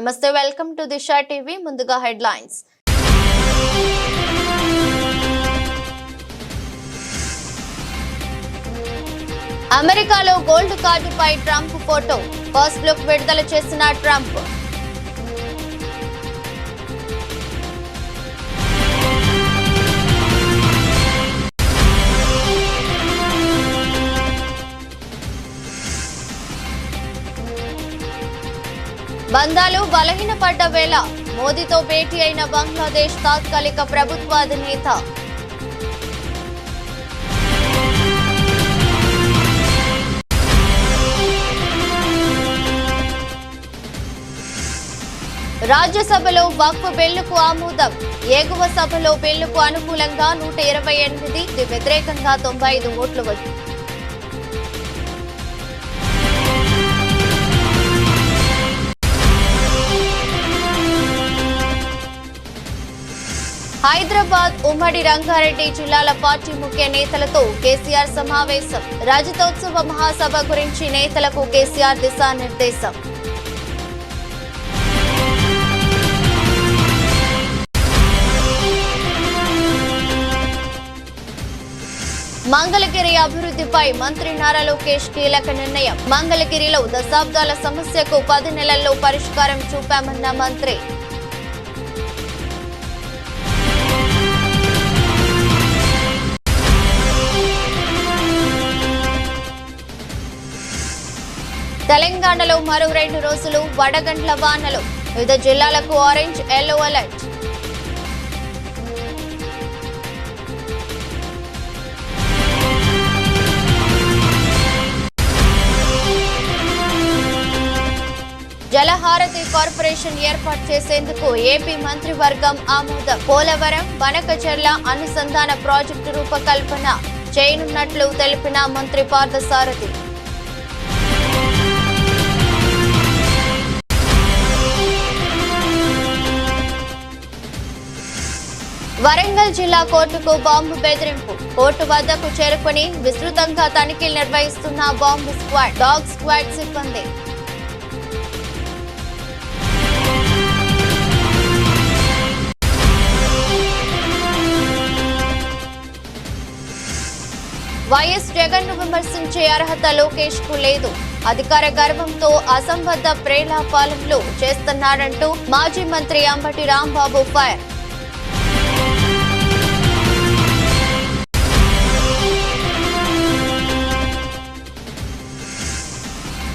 నమస్తే, welcome to Disha TV. ముందుగా headlines. అమెరికాలో గోల్డ్ కార్డుపై ట్రంప్ ఫోటో, ఫస్ట్ లుక్ విడుదల చేసిన ట్రంప్. బంధాలు బలహీనపడ్డ వేళ మోదీతో భేటీ అయిన బంగ్లాదేశ్ తాత్కాలిక ప్రభుత్వ అధినేత. రాజ్యసభలో వక్ఫ్ బిల్లుకు ఆమోదం. ఎగువ సభలో బిల్లుకు అనుకూలంగా 128, వ్యతిరేకంగా 95 ఓట్లు వచ్చాయి. హైదరాబాద్ ఉమ్మడి రంగారెడ్డి జిల్లాల పార్టీ ముఖ్య నేతలతో కేసీఆర్ సమావేశం. రజతోత్సవ మహాసభ గురించి నేతలకు కేసీఆర్ దిశానిర్దేశం. మంగళగిరి అభివృద్ధిపై మంత్రి నారా లోకేష్ కీలక నిర్ణయం. మంగళగిరిలో దశాబ్దాల సమస్యకు 10 నెలల్లో పరిష్కారం చూపామన్న మంత్రి. తెలంగాణలో మరో 2 రోజులు వడగండ్ల వానలు. వివిధ జిల్లాలకు ఆరెంజ్, ఎల్లో అలర్ట్. జలహారతి కార్పొరేషన్ ఏర్పాటు చేసేందుకు ఏపీ మంత్రివర్గం ఆమోదం. పోలవరం, బనకచెర్ల అనుసంధాన ప్రాజెక్టు రూపకల్పన చేయనున్నట్లు తెలిపిన మంత్రి పార్థసారథి. వరంగల్ జిల్లా కోర్టుకు బాంబు బెదిరింపు. కోర్టు వద్దకు చేరుకుని విస్తృతంగా తనిఖీలు నిర్వహిస్తున్న బాంబు స్క్వాడ్, డాగ్ స్క్వాడ్ సిబ్బంది. వైఎస్ జగన్ ను విమర్శించే అర్హత లోకేష్ కు లేదు. అధికార గర్వంతో అసంబద్ధ ప్రేలాపాలనలు చేస్తున్నారంటూ మాజీ మంత్రి Ambati Rambabu fire.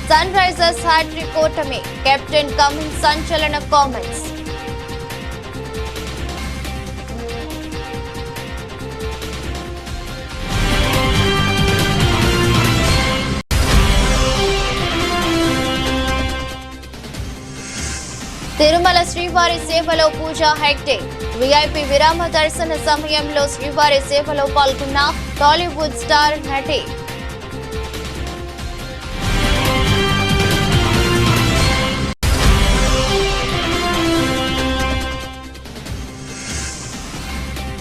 Sunrisers hattrick ఓటమి. కెప్టెన్ కమిన్స్ సంచలన కామెంట్స్. తిరుమల శ్రీవారి సేవలో పూజా హెగ్డే. విఐపి విరామ దర్శన సమయంలో శ్రీవారి సేవలో పాల్గొన్న టాలీవుడ్ స్టార్ నటి.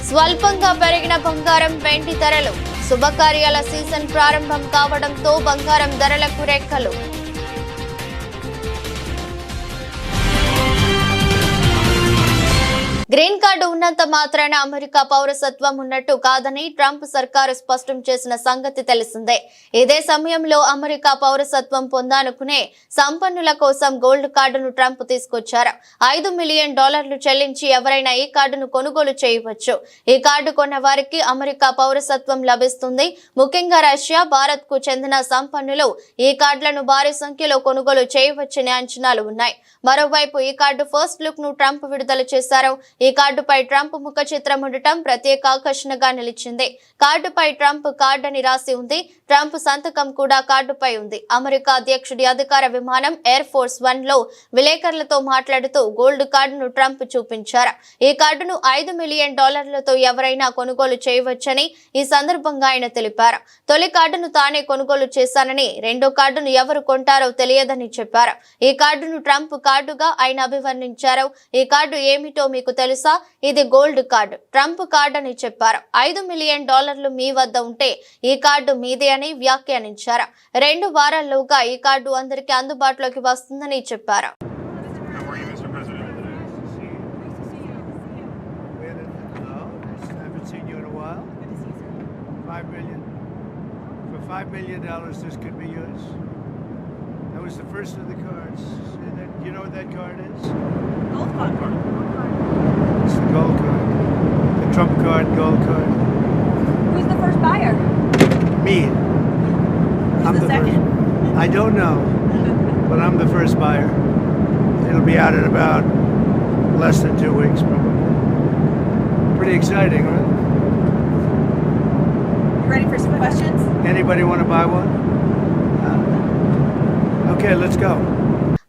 స్వల్పంగా పెరిగిన బంగారం, వెండి ధరలు. శుభకార్యాల సీజన్ ప్రారంభం కావడంతో బంగారం ధరలకు రెక్కలు. గ్రీన్ కార్డు ఉన్నంత మాత్రాన అమెరికా పౌరసత్వం ఉన్నట్టు కాదని ట్రంప్ సర్కారు స్పష్టం చేసిన సంగతి తెలిసిందే. ఇదే సమయంలో అమెరికా పౌరసత్వం పొందాలనుకునే సంపన్నుల కోసం గోల్డ్ కార్డును ట్రంప్ తీసుకొచ్చారు. $5 మిలియన్ చెల్లించి ఎవరైనా ఈ కార్డును కొనుగోలు చేయవచ్చు. ఈ కార్డు కొన్న వారికి అమెరికా పౌరసత్వం లభిస్తుంది. ముఖ్యంగా రష్యా, భారత్ కు చెందిన సంపన్నులు ఈ కార్డులను భారీ సంఖ్యలో కొనుగోలు చేయవచ్చనే అంచనాలు ఉన్నాయి. మరోవైపు ఈ కార్డు ఫస్ట్ లుక్ ను ట్రంప్ విడుదల చేశారు. ఈ కార్డుపై ట్రంప్ ముఖ చిత్రం ఉండటం ప్రత్యేక ఆకర్షణగా నిలిచింది. కార్డుపై ట్రంప్ కార్డు అని రాసి ఉంది. ట్రంప్ సంతకం కూడా కార్డుపై ఉంది. అమెరికా అధ్యక్షుడి అధికార విమానం ఎయిర్ ఫోర్స్ 1 లో విలేకరులతో మాట్లాడుతూ గోల్డ్ కార్డును ట్రంప్ చూపించారు. ఈ కార్డును $5 మిలియన్ ఎవరైనా కొనుగోలు చేయవచ్చని ఈ సందర్భంగా ఆయన తెలిపారు. తొలి కార్డును తానే కొనుగోలు చేశానని, రెండో కార్డును ఎవరు కొంటారో తెలియదని చెప్పారు. ఈ కార్డును ట్రంప్ కార్డుగా ఆయన అభివర్ణించారు. ఈ కార్డు ఏమిటో మీకు తెలుసా? ఇది గోల్డ్ కార్డు, ట్రంప్ కార్డు అని చెప్పారు. $5 మిలియన్ మీ వద్ద ఉంటే ఈ కార్డు మీదే అని వ్యాఖ్యానించారు. 2 వారాల్లోగా ఈ కార్డు అందరికీ అందుబాటులోకి వస్తుందని చెప్పారు. $5 million this could be used. That was the first of the cards. You know what that card is? Gold card. It's the gold card. The Trump card, gold card. Who's the first buyer? Me. Who's the second? First. I don't know, but I'm the first buyer. It'll be out in about less than 2 weeks, probably. Pretty exciting, right? You ready for some questions? Anybody want to buy one? Okay, let's go.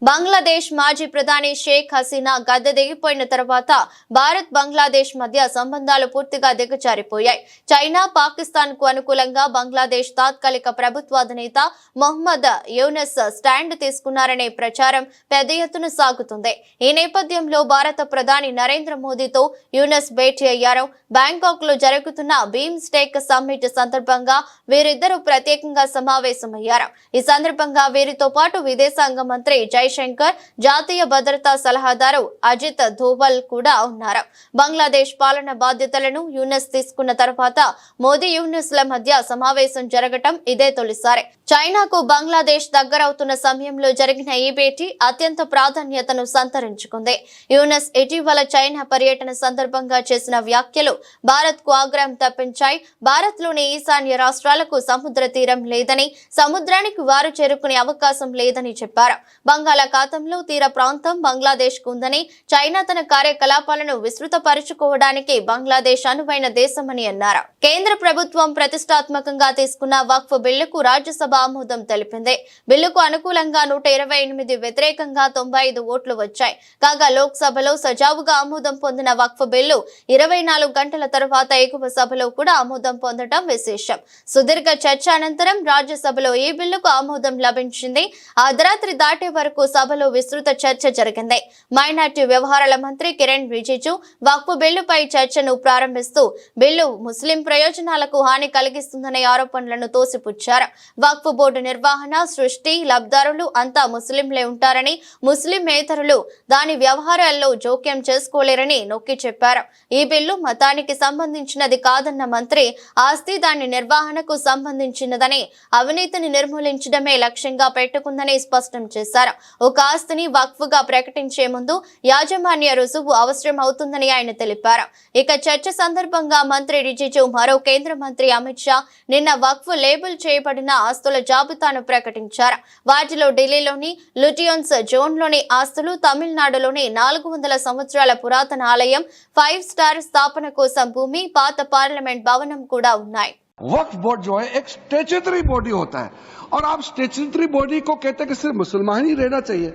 Bangladesh మాజీ ప్రధాని షేక్ హసీనా గద్దె దిగిపోయిన తర్వాత భారత్ బంగ్లాదేశ్ మధ్య సంబంధాలు పూర్తిగా దిగజారిపోయాయి. China, Pakistan కు అనుకూలంగా బంగ్లాదేశ్ తాత్కాలిక ప్రభుత్వాధినేత Mohammed Yunus stand తీసుకున్నారనే ప్రచారం పెద్ద ఎత్తున సాగుతుంది. ఈ నేపథ్యంలో భారత ప్రధాని నరేంద్ర మోదీతో యూనస్ భేటీ అయ్యారు. బ్యాంకాక్ లో జరుగుతున్న బీమ్స్టెక్ సమ్మిట్ సందర్భంగా వీరిద్దరూ ప్రత్యేకంగా సమావేశమయ్యారు. ఈ సందర్భంగా వీరితో పాటు విదేశాంగ మంత్రి జైశంకర్, జాతీయ భద్రతా సలహాదారు అజిత్ ధోవల్ కూడా ఉన్నారు. బంగ్లాదేశ్ పాలన బాధ్యతలను యూనస్ తీసుకున్న తర్వాత మోదీ యూనస్ ల మధ్య సమావేశం జరగటం ఇదే తొలిసారి. చైనాకు బంగ్లాదేశ్ దగ్గరవుతున్న సమయంలో జరిగిన ఈ భేటీ అత్యంత ప్రాధాన్యతను సంతరించుకుంది. యూనస్ ఇటీవల చైనా పర్యటన సందర్భంగా చేసిన వ్యాఖ్యలు భారత్ కు ఆగ్రహం తప్పించాయి. భారత్ లోని ఈశాన్య రాష్ట్రాలకు సముద్ర తీరం లేదని, సముద్రానికి వారు చేరుకునే అవకాశం లేదని చెప్పారు. బంగాళాఖాతంలో తీర ప్రాంతం బంగ్లాదేశ్ కు ఉందని, చైనా తన కార్యకలాపాలను విస్తృతపరుచుకోవడానికి బంగ్లాదేశ్ అనువైన దేశమని అన్నారు. కేంద్ర ప్రభుత్వం ప్రతిష్టాత్మకంగా తీసుకున్న వక్ఫ్ బిల్లుకు రాజ్యసభ ఆమోదం తెలిపింది. బిల్లుకు అనుకూలంగా 128, వ్యతిరేకంగా 95 ఓట్లు వచ్చాయి. కాగా లోక్సభలో సజావుగా ఆమోదం పొందిన వక్ఫ్ బిల్లు 24 గంటల తర్వాత ఎగువ సభలో కూడా ఆమోదం పొందడం విశేషం. సుదీర్ఘ చర్చ అనంతరం రాజ్యసభలో ఈ బిల్లుకు ఆమోదం లభించింది. అర్ధరాత్రి దాటే వరకు సభలో విస్తృత చర్చ జరిగింది. మైనార్టీ వ్యవహారాల మంత్రి కిరణ్ రిజిజు వక్ఫ్ బిల్లుపై చర్చను ప్రారంభిస్తూ బిల్లు ముస్లిం ప్రయోజనాలకు హాని కలిగిస్తుందనే ఆరోపణలను తోసిపుచ్చారు. వక్ఫ్ బోర్డు నిర్వహణ, సృష్టి, లబ్ధారులు అంతా ముస్లింలే ఉంటారని, ముస్లిమేతరులు దాని వ్యవహారాల్లో జోక్యం చేసుకోలేరని నొక్కి చెప్పారు. ఈ బిల్లు మతానికి సంబంధించినది కాదన్న మంత్రి, ఆస్తి దాని నిర్వహణకు సంబంధించినదని, అవినీతిని నిర్మూలించడమే లక్ష్యంగా పెట్టుకుందని స్పష్టం చేశారు. ఒక ఆస్తిని వక్ఫ్ గా ప్రకటించే ముందు యాజమాన్య రుజువు అవసరం అవుతుందని ఆయన తెలిపారు. ఇక చర్చ సందర్భంగా మంత్రి రిజిజు, మరో కేంద్ర మంత్రి అమిత్ షా నిన్న వక్ఫ్ లేబుల్ చేయబడిన ఆస్తుల జాబితాను ప్రకటించారు. వాటిలో ఢిల్లీలోని లుటియన్స్ జోన్లోని ఆస్తులు, తమిళనాడులోని 400 సంవత్సరాల పురాతన ఆలయం, 5 స్టార్ స్థాపన కోసం భూమి, పాత పార్లమెంట్ భవనం కూడా ఉన్నాయి. वक्फ बोर्ड जो है एक स्टेचुटरी बॉडी होता है और आप स्टेचुटरी बॉडी को कहते हैं कि सिर्फ मुसलमान ही रहना चाहिए.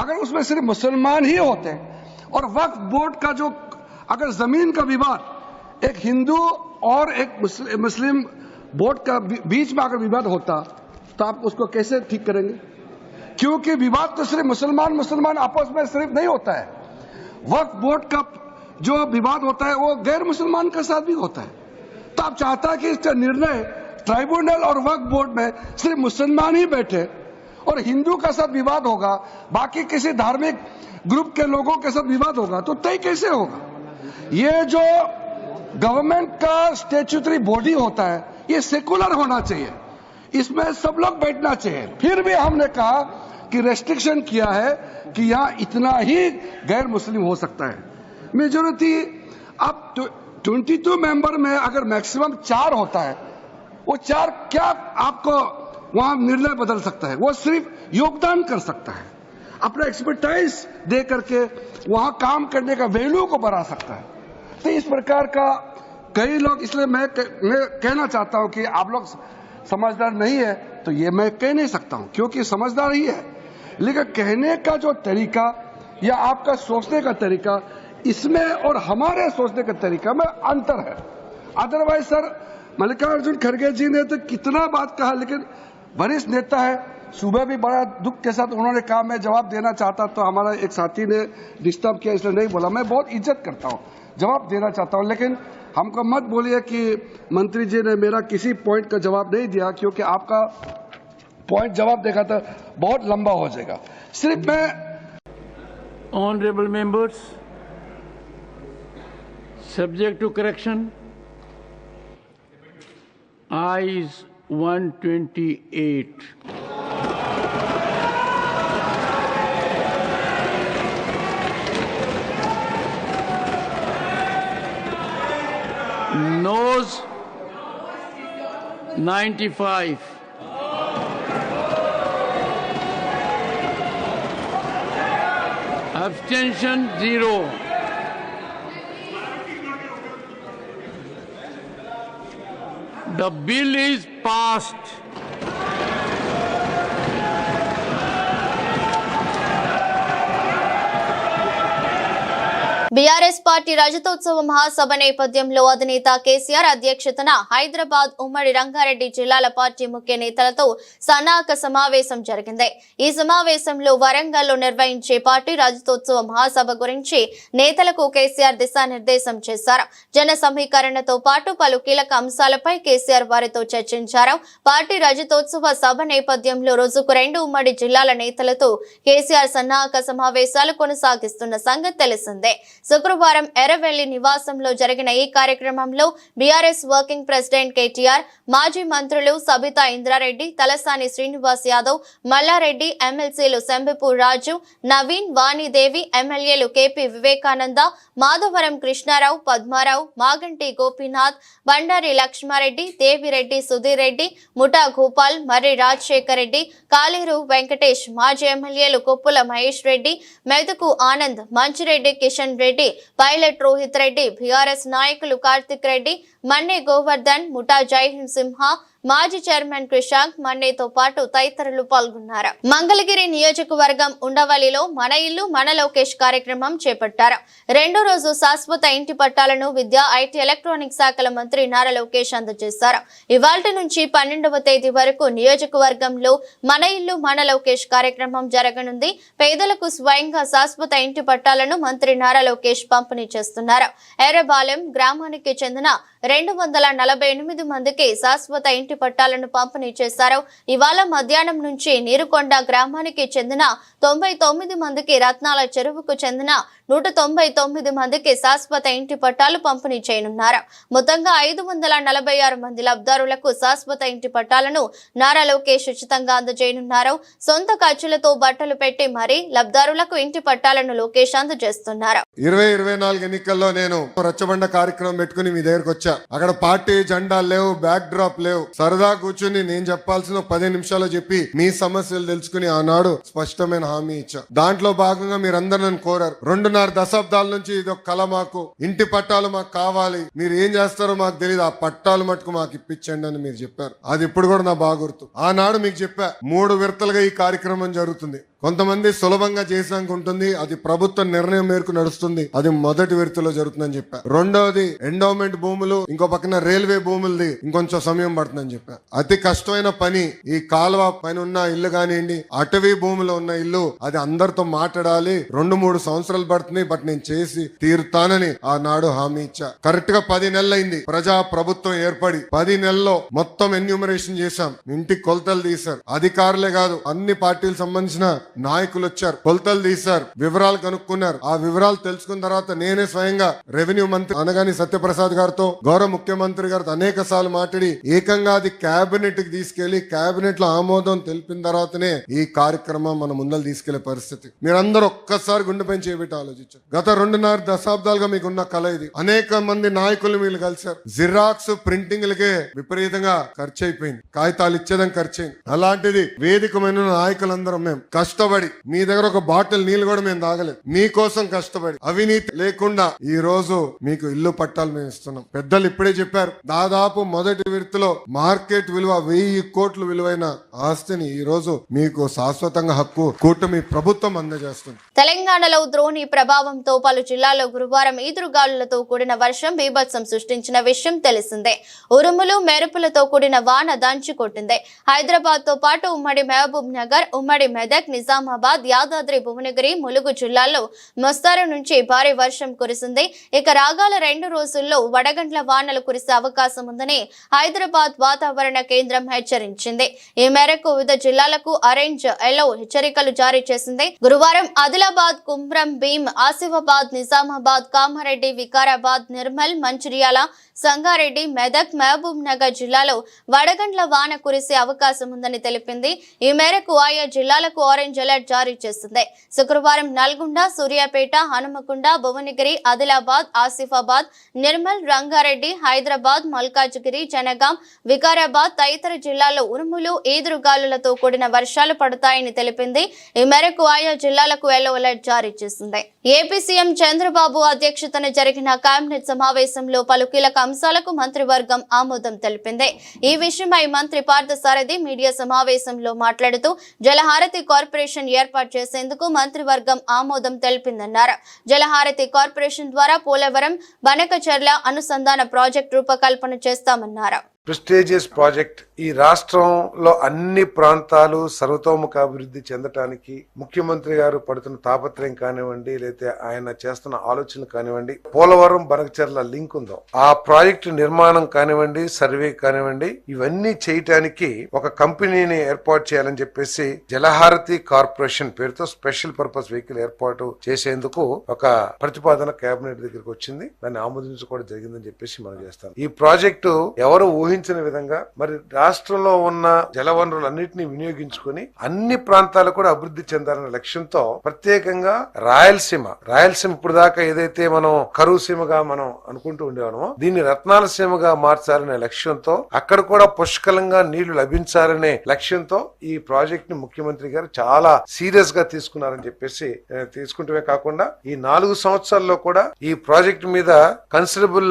अगर उसमें सिर्फ मुसलमान ही होते और वक्फ बोर्ड का जो अगर जमीन का विवाद एक हिंदू और एक मुस्लिम बोर्ड का बीच में अगर विवाद होता तो आप उसको कैसे ठीक करेंगे? क्योंकि विवाद तो सिर्फ मुसलमान आपस में सिर्फ नहीं होता है. वक्फ बोर्ड का जो विवाद होता है वो गैर मुसलमान के साथ भी होता है. तो आप चाहता है कि इसका निर्णय ट्राइब्यूनल और वक्फ बोर्ड में सिर्फ मुसलमान ही बैठे और हिंदू का साथ विवाद होगा, बाकी किसी धार्मिक ग्रुप के लोगों के साथ विवाद होगा तो तय कैसे होगा? ये जो गवर्नमेंट का स्टैट्यूटरी बॉडी होता है ये सेकुलर होना चाहिए, इसमें सब लोग बैठना चाहिए. फिर भी हमने कहा कि रेस्ट्रिक्शन किया है कि यहाँ इतना ही गैर मुस्लिम हो सकता है. मेजोरिटी अब 22 मेंबर में अगर मैक्सिमम 4 होता है, वो 4 क्या आपको वहां निर्णय बदल सकता है? वो सिर्फ योगदान कर सकता है, अपना एक्सपर्टाइज दे करके वहां काम करने का वैल्यू को बढ़ा सकता है. तो इस प्रकार का कई लोग, इसलिए मैं कहना चाहता हूं कि आप लोग समझदार नहीं है तो ये मैं कह नहीं सकता हूं क्योंकि समझदार ही है, लेकिन कहने का जो तरीका या आपका सोचने का तरीका इसमें और हमारे सोचने का तरीका में अंतर है. अदरवाइज सर मल्लिकार्जुन खड़गे जी ने तो कितना बात कहा, लेकिन वरिष्ठ नेता है, सुबह भी बड़ा दुख के साथ उन्होंने कहा मैं जवाब देना चाहता तो हमारा एक साथी ने डिस्टर्ब किया इसलिए नहीं बोला. मैं बहुत इज्जत करता हूं, जवाब देना चाहता हूं, लेकिन हमको मत बोलिए कि मंत्री जी ने मेरा किसी पॉइंट का जवाब नहीं दिया क्योंकि आपका पॉइंट जवाब देखा तो बहुत लंबा हो जाएगा. सिर्फ मैं Honorable members, subject to correction, I is 128. Noes 95. Abstention 0. The bill is passed. BRS party రజతోత్సవ మహాసభ నేపథ్యంలో అధినేత కేసీఆర్ అధ్యక్షతన హైదరాబాద్ ఉమ్మడి రంగారెడ్డి జిల్లాల పార్టీ ముఖ్య నేతలతో సన్నాహక సమావేశం జరిగింది. ఈ సమావేశంలో వరంగల్లో నిర్వహించే పార్టీ రజతోత్సవ మహాసభ గురించి నేతలకు కేసీఆర్ దిశానిర్దేశం చేశారు. జన సమీకరణతో పాటు పలు కీలక అంశాలపై కేసీఆర్ వారితో చర్చించారు. పార్టీ రజతోత్సవ సభ నేపథ్యంలో రోజుకు 2 ఉమ్మడి జిల్లాల నేతలతో కేసీఆర్ సన్నాహక సమావేశాలు కొనసాగిస్తున్న సంగతి తెలిసిందే. శుక్రవారం ఎర్రవెల్లి నివాసంలో జరిగిన ఈ కార్యక్రమంలో బీఆర్ఎస్ వర్కింగ్ ప్రెసిడెంట్ కేటీఆర్, మాజీ మంత్రులు సబితా ఇంద్రారెడ్డి, తలసాని శ్రీనివాస్ యాదవ్, మల్లారెడ్డి, ఎమ్మెల్సీలు శంబిపూర్ రాజు, నవీన్, వాణిదేవి, ఎమ్మెల్యేలు కేపీ వివేకానంద, మాధవరం కృష్ణారావు, పద్మారావు, మాగంటి గోపీనాథ్, బండారి లక్ష్మారెడ్డి, దేవిరెడ్డి సుధీర్ రెడ్డి, ముఠా గోపాల్, మర్రి రాజశేఖర్ రెడ్డి, కాళేరు వెంకటేష్, మాజీ ఎమ్మెల్యేలు కొప్పుల మహేష్ రెడ్డి, మెదకు ఆనంద్, మంచిరెడ్డి కిషన్ రెడ్డి, పైలట్ రోహిత్ రెడ్డి, బీఆర్ఎస్ నాయకులు కార్తిక్ రెడ్డి, మన్నే గోవర్ధన్, ముఠా జైహింద్ సింహ, మాజీ చైర్మన్ క్రిషాంక్ మన్నేతో పాటు తదితరులు పాల్గొన్నారు. మంగళగిరి నియోజకవర్గం ఉండవల్లిలో మన ఇల్లు మన లోకేష్ కార్యక్రమం చేపట్టారు. 2వ రోజు శాశ్వత ఇంటి పట్టాలను విద్యా, ఐటీ, ఎలక్ట్రానిక్ శాఖల మంత్రి నారా లోకేష్ అందజేశారు. ఇవాల్టి నుంచి 12వ తేదీ వరకు నియోజకవర్గంలో మన ఇల్లు మన లోకేష్ కార్యక్రమం జరగనుంది. పేదలకు స్వయంగా శాశ్వత ఇంటి పట్టాలను మంత్రి నారా లోకేష్ పంపిణీ చేస్తున్నారు. ఎర్రబాలెం గ్రామానికి చెందిన 248 మందికి శాశ్వత ఇంటి పట్టాలను పంపిణీ చేశారు. ఇవాళ మధ్యాహ్నం నుంచి నీరుకొండ గ్రామానికి చెందిన 99 మందికి, రత్నాల చెరువుకు చెందిన 199 మందికి శాశ్వత ఇంటి పట్టాలు పంపిణీ చేయనున్నారు. మొత్తంగా 546 మంది లబ్ధారులకు శాశ్వత ఇంటి పట్టాలను నారా లోకేష్ ఉచితంగా అందజేయనున్నారు. సొంత ఖర్చులతో బట్టలు పెట్టి మరీ లబ్ధారులకు ఇంటి పట్టాలను లోకేష్ అందజేస్తున్నారు. 2024 ఎన్నికల్లో నేను రచ్చబండ కార్యక్రమం పెట్టుకుని మీ దగ్గరకు వచ్చా. అక్కడ పార్టీ జెండాలు లేవు, బ్యాక్ డ్రాప్ లేవు. సరదా కూర్చుని నేను చెప్పాల్సిన 10 నిమిషాలు చెప్పి మీ సమస్యలు తెలుసుకుని ఆనాడు స్పష్టమైన హామీ ఇచ్చా. దాంట్లో భాగంగా మీరందరూ నన్ను కోరారు. 2.5 దశాబ్దాల నుంచి ఇది ఒక కళ, మాకు ఇంటి పట్టాలు మాకు కావాలి, మీరు ఏం చేస్తారో మాకు తెలియదు, ఆ పట్టాలు మటుకు మాకు ఇప్పించండి అని మీరు చెప్పారు. అది ఇప్పుడు కూడా నా బాగా గుర్తు. ఆనాడు మీకు చెప్పా 3 విడతలుగా ఈ కార్యక్రమం జరుగుతుంది. కొంతమంది సులభంగా చేసాక ఉంటుంది, అది ప్రభుత్వ నిర్ణయం మేరకు నడుస్తుంది, అది మొదటి విడతలో జరుగుతుందని చెప్పా. రెండవది ఎండోమెంట్ భూములు, ఇంకో పక్కన రైల్వే భూములది ఇంకొంచెం సమయం పడుతుందని చెప్పా. అతి కష్టమైన పని ఈ కాలువ పైన ఉన్న ఇల్లు కానివ్వండి, అటవీ భూములో ఉన్న ఇల్లు, అది అందరితో మాట్లాడాలి, 2-3 సంవత్సరాలు పడుతుంది, బట్ నేను చేసి తీరుతానని ఆనాడు హామీ ఇచ్చా. కరెక్ట్ గా 10 నెలలైంది ప్రజా ప్రభుత్వం ఏర్పడి. 10 నెలల్లో మొత్తం ఎన్యూమరేషన్ చేశాం, ఇంటికి కొలతలు తీశారు. అధికారులే కాదు, అన్ని పార్టీలకు సంబంధించిన నాయకులు వచ్చారు, కొలతలు తీశారు, వివరాలు కనుక్కున్నారు. ఆ వివరాలు తెలుసుకున్న తర్వాత నేనే స్వయంగా రెవెన్యూ మంత్రి అనగాని సత్యప్రసాద్ గారితో, గౌరవ ముఖ్యమంత్రి గారితో అనేక సార్లు మాట్లాడి ఏకంగా అది కేబినెట్ కి తీసుకెళ్లి కేబినెట్ లో ఆమోదం తెలిపిన తర్వాతనే ఈ కార్యక్రమం మన ముందర తీసుకెళ్లే పరిస్థితి. మీరందరూ ఒక్కసారి గుండెపై చేపెట్టి ఆలోచించారు. గత 2.5 దశాబ్దాలుగా మీకున్న కళ ఇది. అనేక మంది నాయకులు మీరు కలిశారు. జిరాక్స్ ప్రింటింగ్లకే విపరీతంగా ఖర్చు అయిపోయింది, కాగితాలు ఇచ్చేదానికి ఖర్చు అయింది. అలాంటిది వేదికమైన నాయకులందరం మేము కష్టపడి, మీ దగ్గర ఒక బాటిల్ నీళ్లు కూడా మేము తాగలేదు, మీకోసం కష్టపడి అవినీతి లేకుండా ఈ రోజు మీకు ఇల్లు పట్టాలు మేము ఇస్తున్నాం. పెద్దలు ఇప్పుడే చెప్పారు, దాదాపు మొదటి విడతలో మార్కెట్ విలువ 1000 కోట్ల విలువైన ఆస్తిని ఈ రోజు మీకు శాశ్వతంగా హక్కు కూటమి ప్రభుత్వం అందజేస్తుంది. తెలంగాణలో ద్రోణి ప్రభావంతో పలు జిల్లాల్లో గురువారం ఈదురుగాలులతో కూడిన వర్షం బీభత్సం సృష్టించిన విషయం తెలిసిందే. ఉరుములు మెరుపులతో కూడిన వాన దంచి కొట్టింది. హైదరాబాద్ తో పాటు ఉమ్మడి మహబూబ్ నగర్, ఉమ్మడి మెదక్, నిజాం నిజామాబాద్, యాదాద్రి భువనగిరి, ములుగు జిల్లాల్లో మోస్తారు నుంచి భారీ వర్షం కురిసింది. ఇక రాగాల 2 రోజుల్లో వడగండ్ల వానలు కురిసే అవకాశం ఉందని హైదరాబాద్ వాతావరణ కేంద్రం హెచ్చరించింది. ఈ మేరకు వివిధ జిల్లాలకు ఆరెంజ్, ఎల్లో హెచ్చరికలు జారీ చేసింది. గురువారం ఆదిలాబాద్, కుమ్రం భీం, ఆసిఫాబాద్, నిజామాబాద్, కామారెడ్డి, వికారాబాద్, నిర్మల్, మంచిర్యాల, సంగారెడ్డి, మెదక్, మహబూబ్ నగర్ జిల్లాలో వడగండ్ల వాన కురిసే అవకాశం ఉందని తెలిపింది. ఈ మేరకు ఆయా జిల్లాలకు ఆరెంజ్ అలర్ట్ జారీ చేసింది. శుక్రవారం నల్గొండ, సూర్యాపేట, హనుమకొండ, భువనగిరి, ఆదిలాబాద్, ఆసిఫాబాద్, నిర్మల్, రంగారెడ్డి, హైదరాబాద్, మల్కాజ్గిరి, జనగాం, వికారాబాద్ తదితర జిల్లాల్లో ఉరుములు, ఈదురుగాలులతో కూడిన వర్షాలు పడతాయని తెలిపింది. ఈ మేరకు ఆయా జిల్లాలకు ఎల్లో అలర్ట్ జారీ చేసింది. ఏపీ సీఎం చంద్రబాబు అధ్యక్షతన జరిగిన కేబినెట్ సమావేశంలో పలు కీలక అంశాలకు మంత్రివర్గం ఆమోదం తెలిపింది. ఈ విషయమై మంత్రి పార్థసారథి మీడియా సమావేశంలో మాట్లాడుతూ జలహారతి కార్పొరేషన్ ఏర్పాటు చేసేందుకు మంత్రివర్గం ఆమోదం తెలిపిందన్నారు. జలహారతి కార్పొరేషన్ ద్వారా పోలవరం, బనకచెర్ల అనుసంధాన ప్రాజెక్టు రూపకల్పన చేస్తామన్నారు. ప్రెస్టీజియస్ ప్రాజెక్ట్ ఈ రాష్ట్రంలో అన్ని ప్రాంతాలు సర్వతోముఖ అభివృద్ధి చెందటానికి ముఖ్యమంత్రి గారు పడుతున్న తాపత్రయం కానివ్వండి, లేకపోతే ఆయన చేస్తున్న ఆలోచనలు కానివ్వండి, పోలవరం బనకచెర్ల లింక్ ఉందో ఆ ప్రాజెక్టు నిర్మాణం కానివ్వండి, సర్వే కానివ్వండి, ఇవన్నీ చేయటానికి ఒక కంపెనీని ఏర్పాటు చేయాలని చెప్పేసి జలహారతి కార్పొరేషన్ పేరుతో స్పెషల్ పర్పస్ వెహికల్ ఏర్పాటు చేసేందుకు ఒక ప్రతిపాదన కేబినెట్ దగ్గరికి వచ్చింది. దాన్ని ఆమోదించుకోవడం జరిగిందని చెప్పేసి మనం చేస్తాం. ఈ ప్రాజెక్టు ఎవరు ఊహించిన విధంగా మరి రాష్ట్రంలో ఉన్న జలవనరులన్నింటినీ వినియోగించుకుని అన్ని ప్రాంతాలు కూడా అభివృద్ధి చెందాలనే లక్ష్యంతో ప్రత్యేకంగా రాయలసీమ ఇప్పుడు దాకా ఏదైతే మనం కరువు సీమగా మనం అనుకుంటూ ఉండేవాళ్ళమో దీన్ని రత్నాల సీమగా మార్చాలనే లక్ష్యంతో అక్కడ కూడా పుష్కలంగా నీళ్లు లభించాలనే లక్ష్యంతో ఈ ప్రాజెక్ట్ ని ముఖ్యమంత్రి గారు చాలా సీరియస్ గా తీసుకున్నారని చెప్పేసి తీసుకుంటమే కాకుండా ఈ 4 సంవత్సరాల్లో కూడా ఈ ప్రాజెక్ట్ మీద కన్సిడరబుల్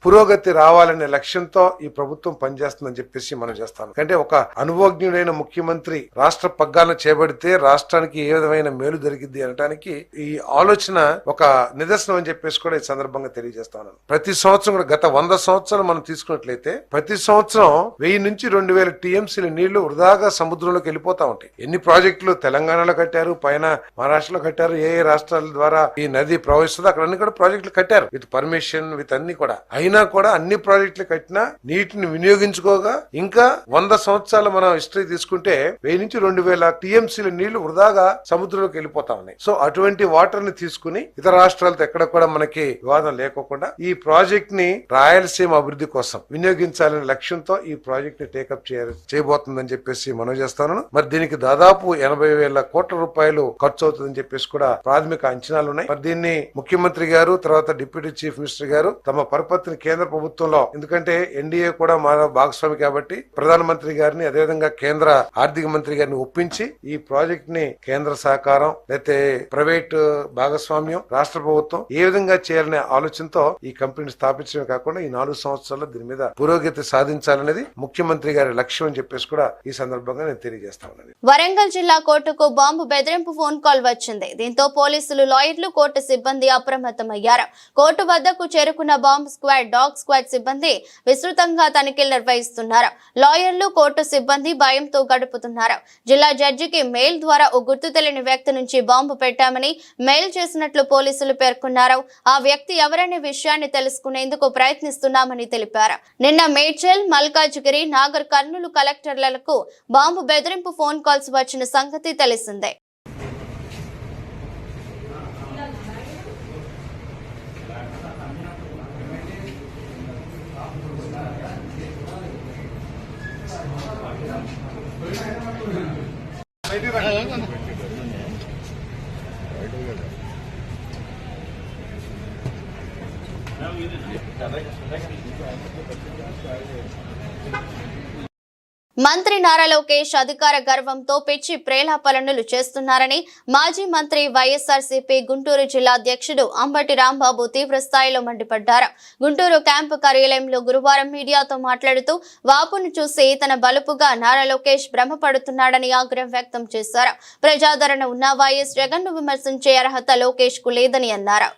పురోగతి రావాలనే లక్ష్యంతో ఈ ప్రభుత్వం పనిచేస్తుందని చెప్పేసి మనం చేస్తాం. అంటే ఒక అనుభవజ్ఞుడైన ముఖ్యమంత్రి రాష్ట్ర పగ్గాలను చేపడితే రాష్ట్రానికి ఏ విధమైన మేలు జరిగింది అనడానికి ఈ ఆలోచన ఒక నిదర్శనం అని చెప్పేసి కూడా ఈ సందర్భంగా తెలియజేస్తాను. ప్రతి సంవత్సరం కూడా గత 100 సంవత్సరాలు మనం తీసుకున్నట్లయితే ప్రతి సంవత్సరం 1000 నుంచి 2000 టీఎంసీల నీళ్లు వృధాగా సముద్రంలోకి వెళ్ళిపోతా ఉంటాయి. ఎన్ని ప్రాజెక్టులు తెలంగాణలో కట్టారు, పైన మహారాష్ట్రలో కట్టారు, ఏ రాష్ట్రాల ద్వారా ఈ నది ప్రవహిస్తుందో అక్కడ అన్ని కూడా ప్రాజెక్టులు కట్టారు విత్ పర్మిషన్ విత్ అన్ని కూడా. అయినా కూడా అన్ని ప్రాజెక్టులు కట్టినా నీటిని వినియోగించుకోగా ఇంకా 100 సంవత్సరాలు మనం హిస్టరీ తీసుకుంటే 1000 నుంచి 2000 టీఎంసీల నీళ్లు వృధాగా సముద్రంలోకి వెళ్ళిపోతా ఉన్నాయి. సో అటువంటి వాటర్ ని తీసుకుని ఇతర రాష్ట్రాలతో ఎక్కడ కూడా మనకి వివాదం లేకోకుండా ఈ ప్రాజెక్ట్ ని రాయలసీమ అభివృద్ధి కోసం వినియోగించాలనే లక్ష్యంతో ఈ ప్రాజెక్ట్ ని టేకప్ చేయబోతుందని చెప్పేసి మనం చేస్తాను. మరి దీనికి దాదాపు 80,000 కోట్ల రూపాయలు ఖర్చు అవుతుందని చెప్పేసి కూడా ప్రాథమిక అంచనాలు ఉన్నాయి. మరి దీన్ని ముఖ్యమంత్రి గారు తర్వాత డిప్యూటీ చీఫ్ మినిస్టర్ గారు తమ పరపతిని కేంద్ర ప్రభుత్వంలో, ఎందుకంటే ఎన్డీఏ కూడా మన భాగస్వామి కాబట్టి ప్రధానమంత్రి గారిని అదేవిధంగా కేంద్ర ఆర్థిక మంత్రి గారిని ఒప్పించి ఈ ప్రాజెక్ట్ ని కేంద్ర సహకారం లేకపోతే ప్రైవేట్ భాగస్వామ్యం రాష్ట్ర ప్రభుత్వం ఏ విధంగా చేయాలనే ఆలోచనతో ఈ కంపెనీని స్థాపించడమే కాకుండా ఈ 4 సంవత్సరాల్లో దీని మీద పురోగతి సాధించాలనేది ముఖ్యమంత్రి గారి లక్ష్యం అని చెప్పేసి కూడా ఈ సందర్భంగా నేను తెలియజేస్తా ఉన్నాను. వరంగల్ జిల్లా కోర్టుకు బాంబు బెదిరింపు ఫోన్ కాల్ వచ్చింది. దీంతో పోలీసులు, లాయర్లు, కోర్టు సిబ్బంది అప్రమత్తమయ్యారు. కోర్టు వద్దకు చేరుకున్న బాంబ్ స్క్వాడ్, డాగ్ స్క్వాడ్ సిబ్బంది విస్తృతంగా తనిఖీలు నిర్వహిస్తున్నారు. లాయర్లు, కోర్టు సిబ్బంది భయంతో గడుపుతున్నారు. జిల్లా జడ్జికి మెయిల్ ద్వారా ఓ గుర్తు తెలియని వ్యక్తి నుంచి బాంబు పెట్టామని మెయిల్ చేసినట్లు పోలీసులు పేర్కొన్నారు. ఆ వ్యక్తి ఎవరనే విషయాన్ని తెలుసుకునేందుకు ప్రయత్నిస్తున్నామని తెలిపారు. నిన్న మేడ్చల్, మల్కాజ్గిరి, నాగర్ కర్నూలు కలెక్టర్లకు బాంబు బెదిరింపు ఫోన్ కాల్స్ వచ్చిన సంగతి తెలిసిందే. మంత్రి నారా లోకేష్ అధికార గర్వంతో పిచ్చి ప్రేలాపనలు చేస్తున్నారని మాజీ మంత్రి వైఎస్ఆర్సీపీ గుంటూరు జిల్లా అధ్యక్షుడు అంబటి రాంబాబు తీవ్ర స్థాయిలో మండిపడ్డారు. గుంటూరు క్యాంపు కార్యాలయంలో గురువారం మీడియాతో మాట్లాడుతూ వాపును చూసి తన బలుపుగా నారా లోకేష్ భ్రమపడుతున్నాడని ఆగ్రహం వ్యక్తం చేశారు. ప్రజాదరణ ఉన్న వైఎస్ జగన్ ను విమర్శించే అర్హత లోకేష్ కు లేదని అన్నారు.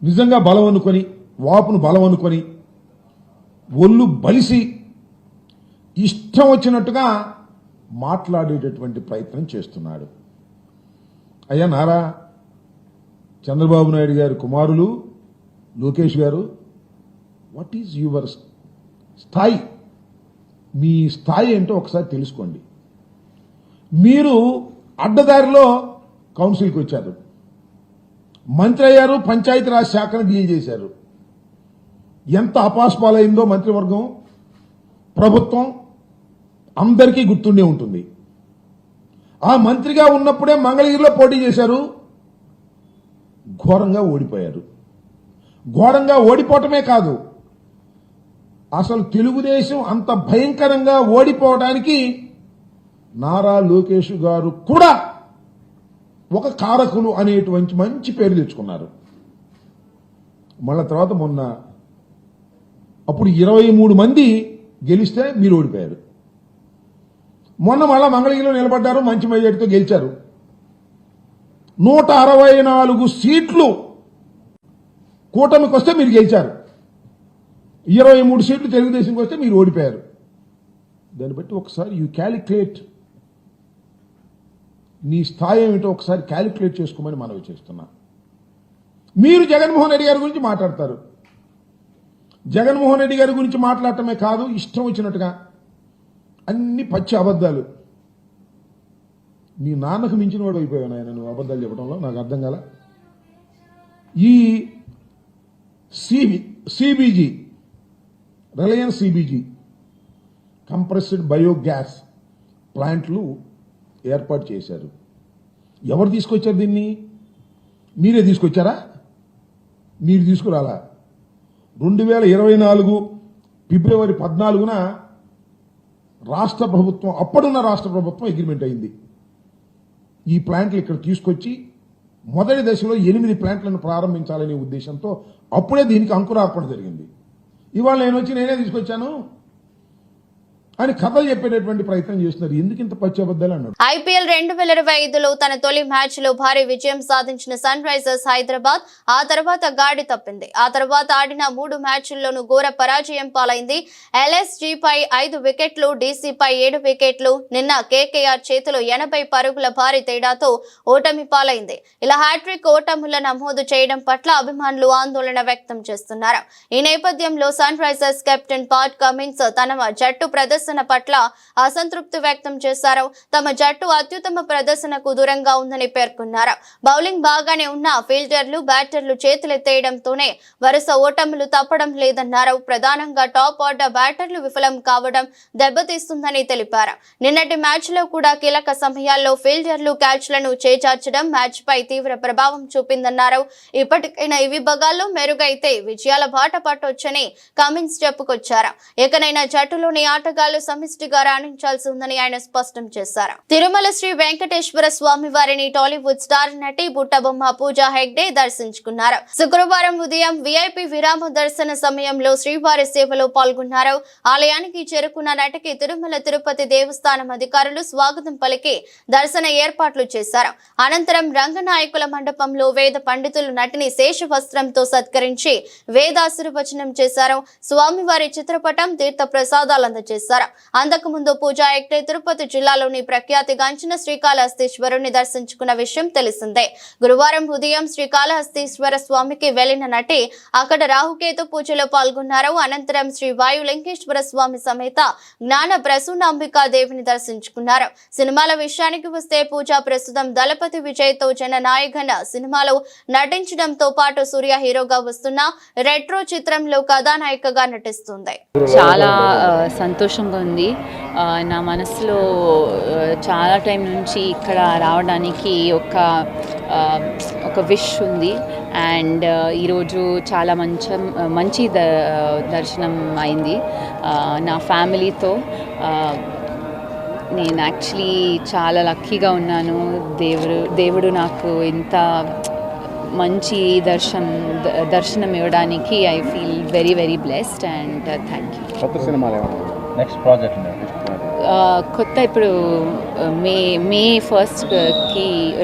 నిజంగా బలం అనుకొని, వాపును బలం అనుకొని, ఒళ్ళు బలిసి ఇష్టం వచ్చినట్టుగా మాట్లాడేటటువంటి ప్రయత్నం చేస్తున్నాడు. అయ్యా నారా చంద్రబాబు నాయుడు గారి కుమారులు లోకేష్ గారు, వాట్ ఈజ్ యువర్ స్థాయి? మీ స్థాయి ఏంటో ఒకసారి తెలుసుకోండి. మీరు అడ్డదారిలో కౌన్సిల్కి వచ్చారు, మంత్రి అయ్యారు, పంచాయతీరాజ్ శాఖను డీల్ చేశారు. ఎంత అపాస్పాలైందో మంత్రివర్గం, ప్రభుత్వం అందరికీ గుర్తుండే ఉంటుంది. ఆ మంత్రిగా ఉన్నప్పుడే మంగళగిరిలో పోటీ చేశారు, ఘోరంగా ఓడిపోయారు. ఘోరంగా ఓడిపోవటమే కాదు, అసలు తెలుగుదేశం అంత భయంకరంగా ఓడిపోవడానికి నారా లోకేష్ గారు కూడా ఒక కారకులు అనేటువంటి మంచి పేరు తెచ్చుకున్నారు. మళ్ళా తర్వాత మొన్న అప్పుడు 23 మంది గెలిస్తే మీరు ఓడిపోయారు. మొన్న మళ్ళా మంగళగిరిలో నిలబడ్డారు, మంచి మెజార్టీతో గెలిచారు. 164 సీట్లు కూటమికి వస్తే మీరు గెలిచారు, 23 సీట్లు తెలుగుదేశంకి వస్తే మీరు ఓడిపోయారు. దాన్ని బట్టి ఒకసారి యూ క్యాలిక్యులేట్, నీ స్థాయి ఏమిటో ఒకసారి క్యాలిక్యులేట్ చేసుకోమని మనవి చేస్తున్నా. మీరు జగన్మోహన్ రెడ్డి గారి గురించి మాట్లాడతారు. జగన్మోహన్ రెడ్డి గారి గురించి మాట్లాడటమే కాదు, ఇష్టం వచ్చినట్టుగా అన్ని పచ్చి అబద్ధాలు. నీ నాన్నకు మించిన వాడు అయిపోయావు ఆయన నువ్వు అబద్ధాలు చెప్పడంలో, నాకు అర్థం కాల. ఈ CBG, Reliance CBG compressed biogas ప్లాంట్లు ఏర్పాటు చేశారు. ఎవరు తీసుకొచ్చారు దీన్ని? మీరే తీసుకొచ్చారా? మీరు తీసుకురాలా? 2024 ఫిబ్రవరి 14న రాష్ట్ర ప్రభుత్వం, అప్పుడున్న రాష్ట్ర ప్రభుత్వం అగ్రిమెంట్ అయింది. ఈ ప్లాంట్లు ఇక్కడ తీసుకొచ్చి మొదటి దశలో 8 ప్లాంట్లను ప్రారంభించాలనే ఉద్దేశంతో అప్పుడే దీనికి అంకురార్పణ జరిగింది. ఇవాళ నేనే తీసుకొచ్చాను అని కథలు చెప్పేటటువంటి ప్రయత్నం చేస్తున్నారు. ఎందుకు ఇంత పచ్చి అబద్ధాలు అన్నాడు. ఐపీఎల్ 2025లో తన తొలి మ్యాచ్ లో భారీ విజయం సాధించిన సన్ రైజర్స్ హైదరాబాద్ ఆ తర్వాత గాడి తప్పింది. ఆ తర్వాత ఆడిన 3 మ్యాచ్ల్లోనూ ఘోర పరాజయం పాలైంది. ఎల్ఎస్జీ పై 5 వికెట్లు, డీసీ పై 7 వికెట్లు. నిన్న కేకేఆర్ చేతిలో 80 పరుగుల భారీ తేడాతో ఓటమి పాలైంది. ఇలా హ్యాట్రిక్ ఓటముల నమోదు చేయడం పట్ల అభిమానులు ఆందోళన వ్యక్తం చేస్తున్నారు. ఈ నేపథ్యంలో Sunrisers captain Pat Cummins తన జట్టు ప్రదర్శన పట్ల అసంతృప్తి వ్యక్తం చేశారు. తమ జట్టు అత్యుత్తమ ప్రదర్శనకు దూరంగా ఉందని పేర్కొన్నారు. బౌలింగ్ బాగానే ఉన్న ఫీల్డర్లు, బ్యాటర్లు చేతులెత్తేయడంతోనే వరుస ఓటములు తప్పడం లేదన్నారు. ప్రధానంగా టాప్ ఆర్డర్ బ్యాటర్లు విఫలం కావడం దెబ్బతీస్తుందని తెలిపారు. నిన్నటి మ్యాచ్ లో కూడా కీలక సమయాల్లో ఫీల్డర్లు క్యాచ్లను చేజార్చడం మ్యాచ్ పై తీవ్ర ప్రభావం చూపిందన్నారు. ఇప్పటికైనా ఇవి బగాల్లో మెరుగైతే విజయాల బాట పట్టొచ్చని కమిన్స్ చెప్పుకొచ్చారు. ఇకనైనా జట్టులోని ఆటగాళ్లు సమిష్టిగా రాణించాల్సి ఉందని ఆయన స్పష్టం చేశారు. తిరుమల శ్రీ వెంకటేశ్వర స్వామి వారిని టాలీవుడ్ స్టార్ నటి బుట్టబొమ్మ పూజా హెగ్డే దర్శించుకున్నారు. శుక్రవారం ఉదయం విఐపి విరామ దర్శన సమయంలో శ్రీవారి సేవలో పాల్గొన్నారు. ఆలయానికి చేరుకున్న నటికి తిరుమల తిరుపతి దేవస్థానం అధికారులు స్వాగతం పలికి దర్శన ఏర్పాట్లు చేశారు. అనంతరం రంగనాయకుల మండపంలో వేద పండితులు నటిని శేష వస్త్రంతో సత్కరించి వేదాశీర్వచనం చేశారు. స్వామివారి చిత్రపటం, తీర్థ ప్రసాదాలు అందజేశారు. అంతకు ముందు పూజా హెగ్డే తిరుపతి జిల్లాలోని ప్రఖ్యాతిగాంచిన శ్రీకాళహస్తీశ్వరుని దర్శించుకున్న విషయం తెలిసిందే. గురువారం ఉదయం శ్రీకాళహస్తీశ్వర స్వామికి వెళ్లిన నటి అక్కడ రాహుకేతు పూజలో పాల్గొన్నారు. అనంతరం శ్రీ వాయులింగేశ్వర స్వామి సమేత జ్ఞాన ప్రసూనాంబికా దేవిని దర్శించుకున్నారు. సినిమాల విషయానికి వస్తే పూజ ప్రస్తుతం దళపతి విజయ్ తో జననాయకన సినిమాలో నటించడంతో పాటు సూర్య హీరోగా వస్తున్న రెట్రో చిత్రంలో కథానాయికగా నటిస్తుంది. చాలా సంతోషంగా ఉంది. నా మనసులో చాలా టైం నుంచి ఇక్కడ రావడానికి ఒక విష్ ఉంది. అండ్ ఈరోజు చాలా మంచి దర్శనం అయింది నా ఫ్యామిలీతో. నేను యాక్చువల్లీ చాలా లక్కీగా ఉన్నాను. దేవుడు నాకు ఇంత మంచి దర్శనం ఇవ్వడానికి I feel very very blessed and thank you. కొత్త సినిమాలు నెక్స్ట్ ప్రాజెక్ట్ కొత్త ఇప్పుడు మే 1st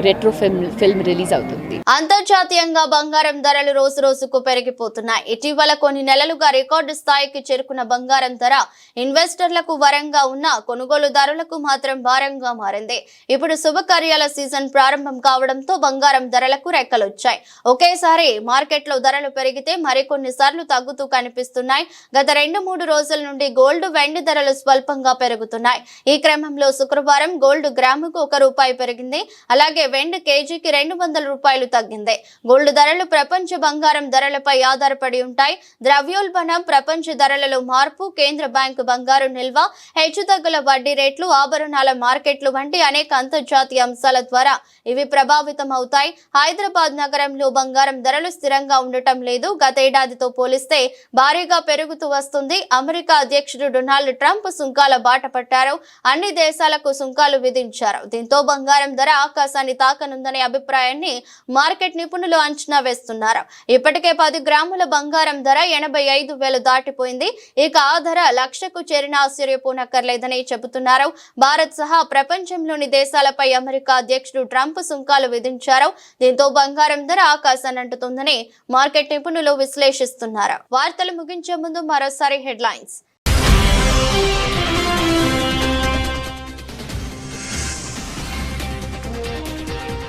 రెట్రో ఫిల్మ్ రిలీజ్ అవుతుంది. అంతర్జాతీయంగా బంగారం ధరలు రోజు రోజుకు పెరిగిపోతున్నాయి. ఇటీవల కొన్ని నెలలుగా రికార్డు స్థాయికి చేరుకున్న బంగారం ధర ఇన్వెస్టర్లకు వరంగా ఉన్న కొనుగోలుదారులకు మాత్రం భారంగా మారింది. ఇప్పుడు శుభకార్యాల సీజన్ ప్రారంభం కావడంతో బంగారం ధరలకు రెక్కలొచ్చాయి. ఒకేసారి మార్కెట్లో ధరలు పెరిగితే మరికొన్నిసార్లు తగ్గుతూ కనిపిస్తున్నాయి. గత 2-3 రోజుల నుండి గోల్డ్, వెండి ధరలు స్వల్పంగా పెరుగుతున్నాయి. ఈ క్రమంలో శుక్రవారం గోల్డ్ గ్రాముకు ₹1 పెరిగింది. అలాగే వెండి కేజీకి ₹200 తగ్గింది. గోల్డ్ ధరలు ప్రపంచ బంగారం ధరలపై ఆధారపడి ఉంటాయి. ద్రవ్యోల్బణం, ప్రపంచ ధరలలో మార్పు, కేంద్ర బ్యాంకు బంగారు నిల్వ, హెచ్చుతగ్గుల వడ్డీ రేట్లు, ఆభరణాల మార్కెట్లు వంటి అనేక అంతర్జాతీయ అంశాల ద్వారా ఇవి ప్రభావితం అవుతాయి. హైదరాబాద్ నగరంలో బంగారం ధరలు స్థిరంగా ఉండటం లేదు. గతేడాదితో పోలిస్తే భారీగా పెరుగుతూ వస్తుంది. అమెరికా అధ్యక్షుడు డొనాల్డ్ ట్రంప్ సుంకాల బాట పట్టారు. అన్ని దేశాలకు సుంకాలు విధించారు. దీంతో బంగారం ధర ఆకాశాన్ని తాకనుందనే అభిప్రాయాన్ని మార్కెట్ నిపుణులు అంచనా వేస్తున్నారు. ఇప్పటికే 10 గ్రాముల బంగారం ధర 85,000 దాటిపోయింది. ఇక ఆ ధర లక్షకు చేరిన ఆశ్చర్యపోనక్కర్లేదని చెబుతున్నారు. భారత్ సహా ప్రపంచంలోని దేశాలపై అమెరికా అధ్యక్షుడు ట్రంప్ సుంకాలు విధించారు. దీంతో బంగారం ధర ఆకాశాన్ని అంటుతుందని మార్కెట్ నిపుణులు విశ్లేషిస్తున్నారు. వార్తలు ముగించే ముందు మరోసారి హెడ్లైన్స్.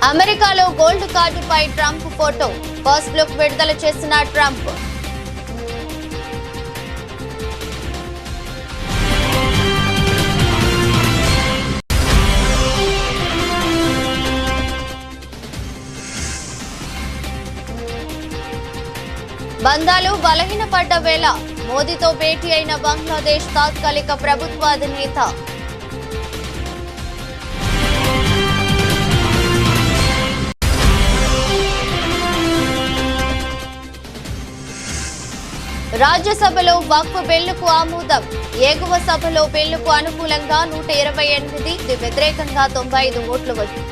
అమెరికాలో గోల్డ్ కార్డుపై ట్రంప్ ఫోటో, ఫస్ట్ లుక్ విడుదల చేసిన ట్రంప్. బంధాలు బలహీనపడ్డ వేళ మోదీతో భేటీ అయిన బంగ్లాదేశ్ తాత్కాలిక ప్రభుత్వాధినేత. రాజ్యసభలో వక్ఫ్ బిల్లుకు ఆమోదం. ఎగువ సభలో బిల్లుకు అనుకూలంగా 128, వ్యతిరేకంగా 95 ఓట్లు వచ్చాయి.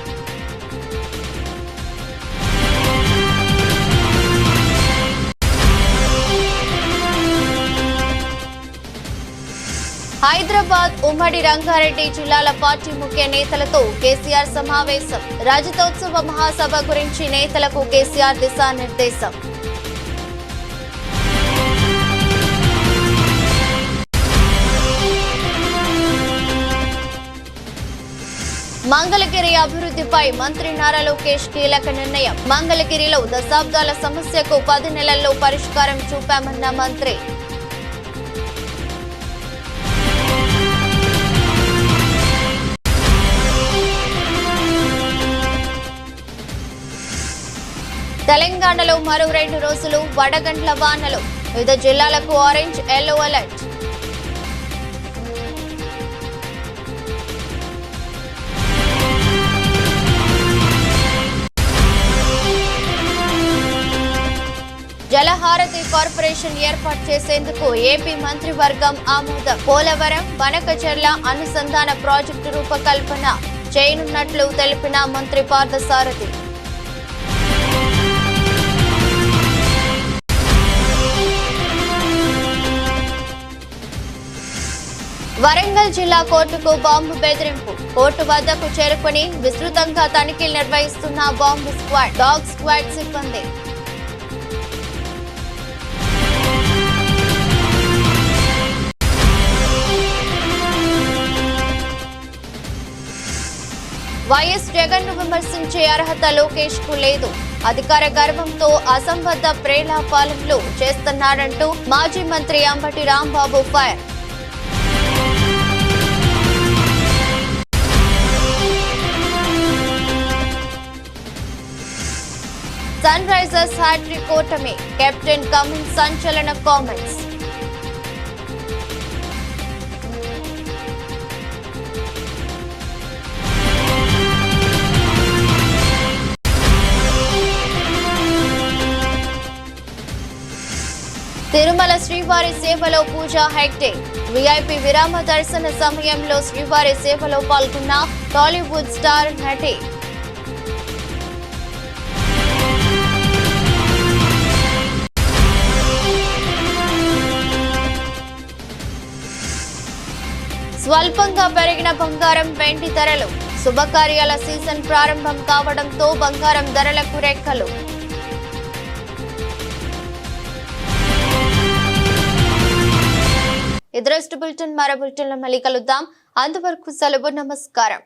హైదరాబాద్, ఉమ్మడి రంగారెడ్డి జిల్లాల పార్టీ ముఖ్య నేతలతో కేసీఆర్ సమావేశం. రజతోత్సవ మహాసభ గురించి నేతలకు కేసీఆర్ దిశానిర్దేశం. మంగళగిరి అభివృద్ధిపై మంత్రి నారా లోకేష్ కీలక నిర్ణయం. మంగళగిరిలో దశాబ్దాల సమస్యకు 10 నెలల్లో పరిష్కారం చూపామన్న మంత్రి. తెలంగాణలో మరో 2 రోజులు వడగండ్ల వానలు. వివిధ జిల్లాలకు ఆరెంజ్, ఎల్లో అలర్ట్. జలహారతి కార్పొరేషన్ ఏర్పాటు చేసేందుకు ఏపీ మంత్రివర్గం ఆమోదం. పోలవరం, బనకచెర్ల అనుసంధాన ప్రాజెక్టు రూపకల్పన చేయనున్నట్లు తెలిపిన మంత్రి పార్థసారథి. వరంగల్ జిల్లా కోర్టుకు బాంబు బెదిరింపు. కోర్టు వద్దకు చేరుకుని విస్తృతంగా తనిఖీలు నిర్వహిస్తున్న బాంబు స్క్వాడ్, డాగ్ స్క్వాడ్ సిబ్బంది. వైఎస్ జగన్ ను విమర్శించే అర్హత లోకేష్ కు లేదు. అధికార గర్వంతో అసంబద్ధ ప్రేలాపాలనలు చేస్తున్నాడంటూ మాజీ మంత్రి Ambati Rambabu fire. Sunrisers hattrick ఓటమి. కెప్టెన్ కమిన్స్ సంచలన కామెంట్స్. తిరుమల శ్రీవారి సేవలో పూజా హెగ్డే. విఐపి విరామ దర్శన సమయంలో శ్రీవారి సేవలో పాల్గొన్న టాలీవుడ్ స్టార్ నటి. స్వల్పంగా పెరిగిన బంగారం, వెండి ధరలు. శుభకార్యాల సీజన్ ప్రారంభం కావడంతో బంగారం ధరలకు రెక్కలు. ఇదరస్ట్ బులెటిన్ మరో బులెటిన్లో మళ్ళీ కలుద్దాం. అంతవరకు సెలవు. నమస్కారం.